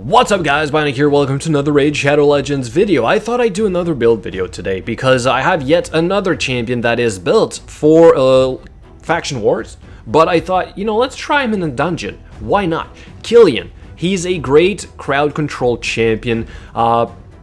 What's up guys, Bionic here, welcome to another Raid Shadow Legends video. I thought I'd do another build video today because I have yet another champion that is built for faction wars. But I thought, let's try him in a dungeon. Why not? Cillian, he's a great crowd control champion.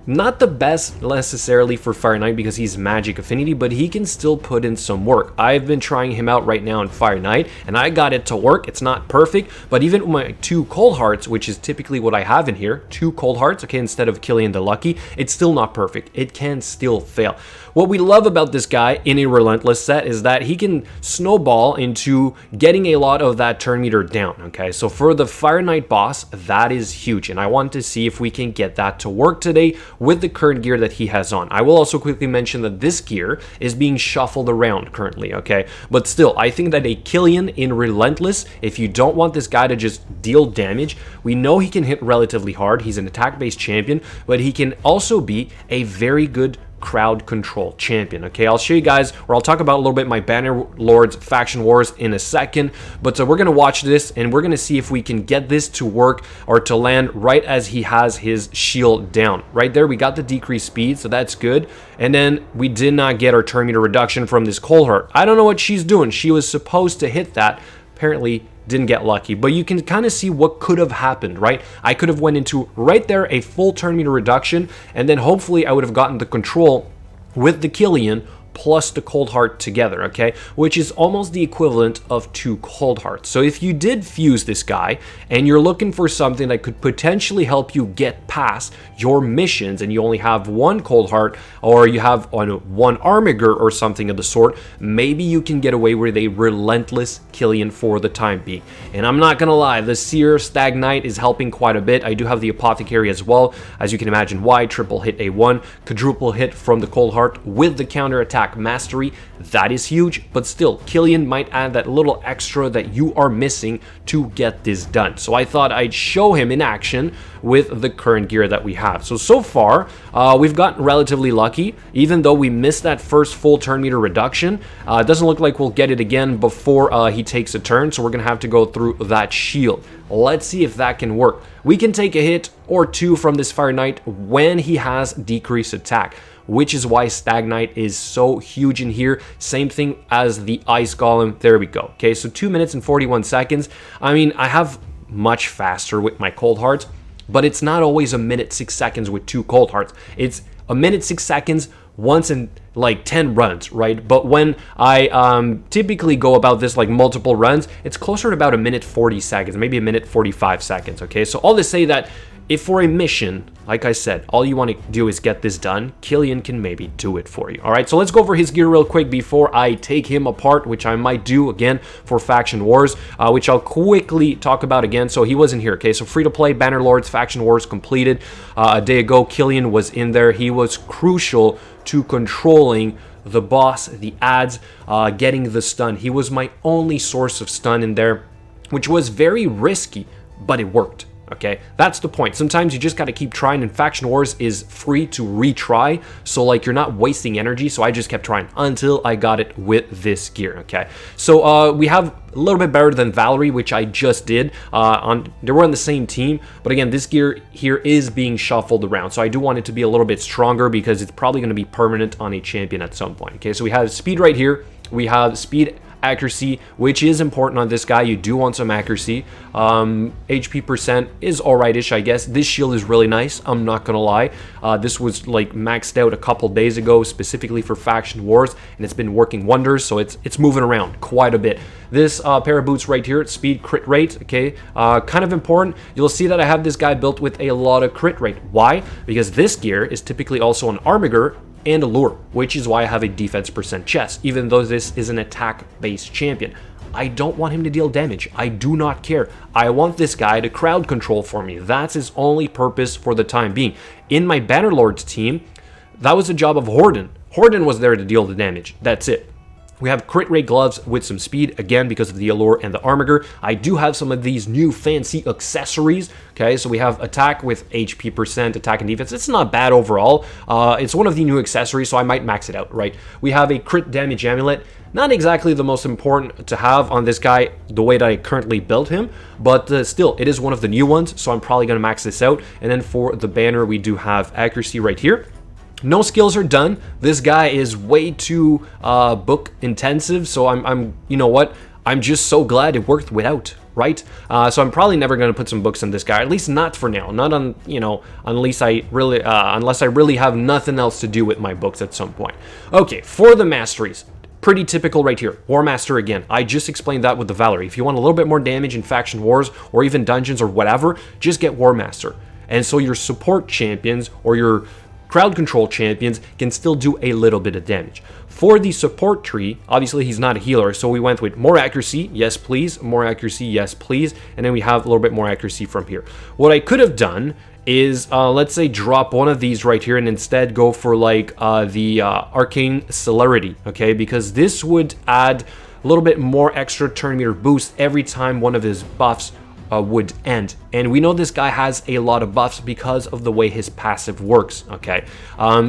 Not the best necessarily for Fire Knight because he's magic affinity, but he can still put in some work. I've been trying him out right now in Fire Knight, and I got it to work. It's not perfect, but even with my 2 cold hearts, which is typically what I have in here, 2 cold hearts, okay, instead of Cillian the Lucky, it's still not perfect. It can still fail. What we love about this guy in a Relentless set is that he can snowball into getting a lot of that turn meter down, okay? So for the Fire Knight boss, that is huge, and I want to see if we can get that to work today with the current gear that he has on. I will also quickly mention that this gear is being shuffled around currently, okay? But still, I think that a Cillian in Relentless, if you don't want this guy to just deal damage, we know he can hit relatively hard. He's an attack-based champion, but he can also be a very good crowd control champion. Okay, I'll show you guys, or I'll talk about a little bit my Banner Lords faction wars in a second, but we're gonna watch this and we're gonna see if we can get this to work or to land right as he has his shield down. Right there, we got the decreased speed, so that's good. And then we did not get our turn meter reduction from this cold heart. I don't know what she's doing. She was supposed to hit that, apparently didn't get lucky, but you can kind of see what could have happened, right? I could have went into right there a full turn meter reduction, and then hopefully I would have gotten the control with the Cillian plus the cold heart together, okay, which is almost the equivalent of 2 cold hearts. So if you did fuse this guy and you're looking for something that could potentially help you get past your missions, and you only have 1 cold heart, or you have 1 armiger or something of the sort, maybe you can get away with a Relentless Cillian for the time being. And I'm not gonna lie, the Seer Stag Knight is helping quite a bit. I do have the Apothecary as well, as you can imagine why. Triple hit A1, quadruple hit from the cold heart with the counter attack mastery. That is huge, but still, Cillian might add that little extra that you are missing to get this done. So I thought I'd show him in action with the current gear that we have. So far, we've gotten relatively lucky, even though we missed that first full turn meter reduction. It doesn't look like we'll get it again before he takes a turn, so we're gonna have to go through that shield. Let's see if that can work. We can take a hit or 2 from this Fire Knight when he has decreased attack, which is why Stag Knight is so huge in here. Same thing as the Ice Golem. There we go. Okay, so 2 minutes and 41 seconds. I mean, I have much faster with my cold hearts, but it's not always 1 minute 6 seconds with 2 cold hearts. It's 1 minute 6 seconds once in like 10 runs, right? But when I typically go about this like multiple runs, it's closer to about 1 minute 40 seconds, maybe 1 minute 45 seconds, okay? So all to say that if for a mission, like I said, all you want to do is get this done, Cillian can maybe do it for you. All right, so let's go over his gear real quick before I take him apart, which I might do again for Faction Wars, which I'll quickly talk about again. So he wasn't here, okay? So free to play, Banner Lords, Faction Wars completed. A day ago, Cillian was in there. He was crucial to controlling the boss, the ads, getting the stun. He was my only source of stun in there, which was very risky, but it worked. Okay, that's the point. Sometimes you just got to keep trying, and Faction Wars is free to retry, so like you're not wasting energy. So I just kept trying until I got it with this gear. Okay, so we have a little bit better than Valerie, which I just did. They were on the same team, but again, this gear here is being shuffled around, so I do want it to be a little bit stronger because it's probably going to be permanent on a champion at some point. Okay, so we have speed right here. We have speed, accuracy, which is important on this guy. You do want some accuracy. HP percent is alright-ish, I guess. This shield is really nice, I'm not gonna lie. This was like maxed out a couple days ago specifically for Faction Wars, and it's been working wonders, so it's moving around quite a bit. This pair of boots right here, speed, crit rate, okay, kind of important. You'll see that I have this guy built with a lot of crit rate. Why? Because this gear is typically also an armiger and a lure, which is why I have a defense percent chest, even though this is an attack-based champion. I don't want him to deal damage. I do not care. I want this guy to crowd control for me. That's his only purpose for the time being. In my Bannerlords team, that was the job of Horden. Horden was there to deal the damage. That's it. We have crit rate gloves with some speed, again, because of the allure and the armor. I do have some of these new fancy accessories, okay? So we have attack with HP percent, attack and defense. It's not bad overall. It's one of the new accessories, so I might max it out, right? We have a crit damage amulet. Not exactly the most important to have on this guy, the way that I currently built him, but still, it is one of the new ones, so I'm probably going to max this out. And then for the banner, we do have accuracy right here. No skills are done. This guy is way too book intensive, so I'm you know what? I'm just so glad it worked without, right? So I'm probably never going to put some books on this guy, at least not for now. Not on, you know, unless I really have nothing else to do with my books at some point. Okay, for the masteries. Pretty typical right here. War Master again. I just explained that with the Valerie. If you want a little bit more damage in faction wars or even dungeons or whatever, just get War Master. And so your support champions or your crowd control champions can still do a little bit of damage. For the support tree, obviously he's not a healer, so we went with more accuracy, yes please, more accuracy, yes please, and then we have a little bit more accuracy from here. What I could have done is, let's say, drop one of these right here and instead go for like the Arcane Celerity, okay? Because this would add a little bit more extra turn meter boost every time one of his buffs would end. And we know this guy has a lot of buffs because of the way his passive works, okay?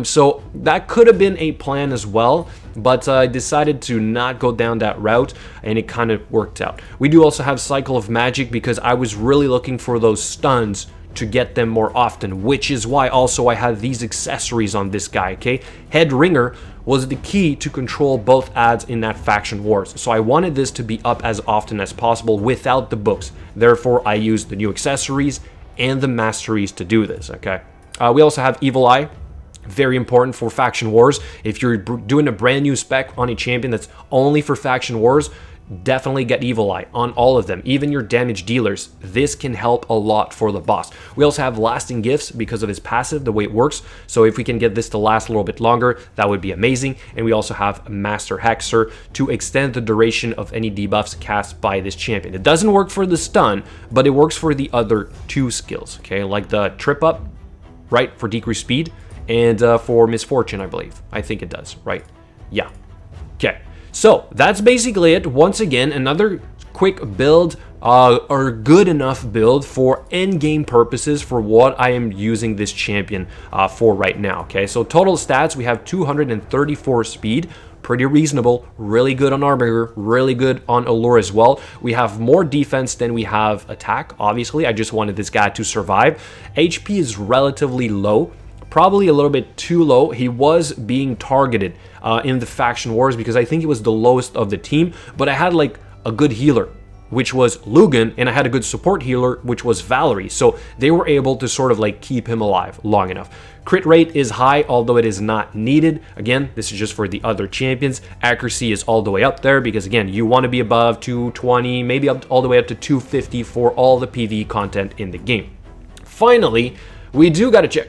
So that could have been a plan as well, but I decided to not go down that route, and it kind of worked out. We do also have Cycle of Magic because I was really looking for those stuns to get them more often, which is why also I had these accessories on this guy, okay? Head Ringer was the key to control both ads in that faction wars, so I wanted this to be up as often as possible without the books. Therefore, I used the new accessories and the masteries to do this, okay? We also have Evil Eye. Very important for faction wars. If you're doing a brand new spec on a champion that's only for faction wars, definitely get Evil Eye on all of them, even your damage dealers. This can help a lot for the boss. We also have Lasting Gifts because of his passive, the way it works. So if we can get this to last a little bit longer, that would be amazing. And we also have Master Hexer to extend the duration of any debuffs cast by this champion. It doesn't work for the stun, but it works for the other two skills, okay? Like the Trip Up, right, for decreased speed, and for Misfortune, I believe. I think it does, right? Yeah. Okay. So that's basically it. Once again, another quick build or good enough build for end game purposes for what I am using this champion for right now. Okay, so total stats, we have 234 speed, pretty reasonable, really good on armor, really good on allure as well. We have more defense than we have attack. Obviously, I just wanted this guy to survive. HP is relatively low. Probably a little bit too low. He was being targeted in the faction wars because I think he was the lowest of the team, but I had like a good healer, which was Lugan, and I had a good support healer, which was Valerie, so they were able to sort of like keep him alive long enough. Crit rate is high, although it is not needed. Again, this is just for the other champions. Accuracy is all the way up there because, again, you want to be above 220, maybe up all the way up to 250 for all the PvE content in the game. Finally, we do got to check.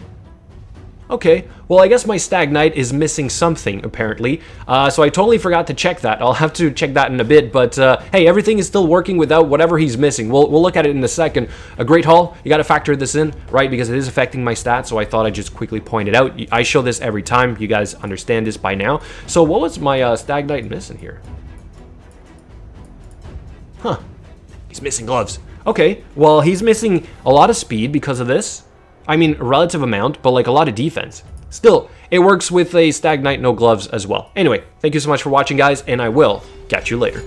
Okay, well, I guess my Stag Knight is missing something, apparently. So I totally forgot to check that. I'll have to check that in a bit, but hey, everything is still working without whatever he's missing. We'll look at it in a second. A Great Hall, you got to factor this in, right? Because it is affecting my stats, so I thought I'd just quickly point it out. I show this every time. You guys understand this by now. So what was my Stag Knight missing here? Huh. He's missing gloves. Okay, well, he's missing a lot of speed because of this. I mean, a relative amount, but like a lot of defense. Still, it works with a Stag Knight, no gloves as well. Anyway, thank you so much for watching, guys, and I will catch you later.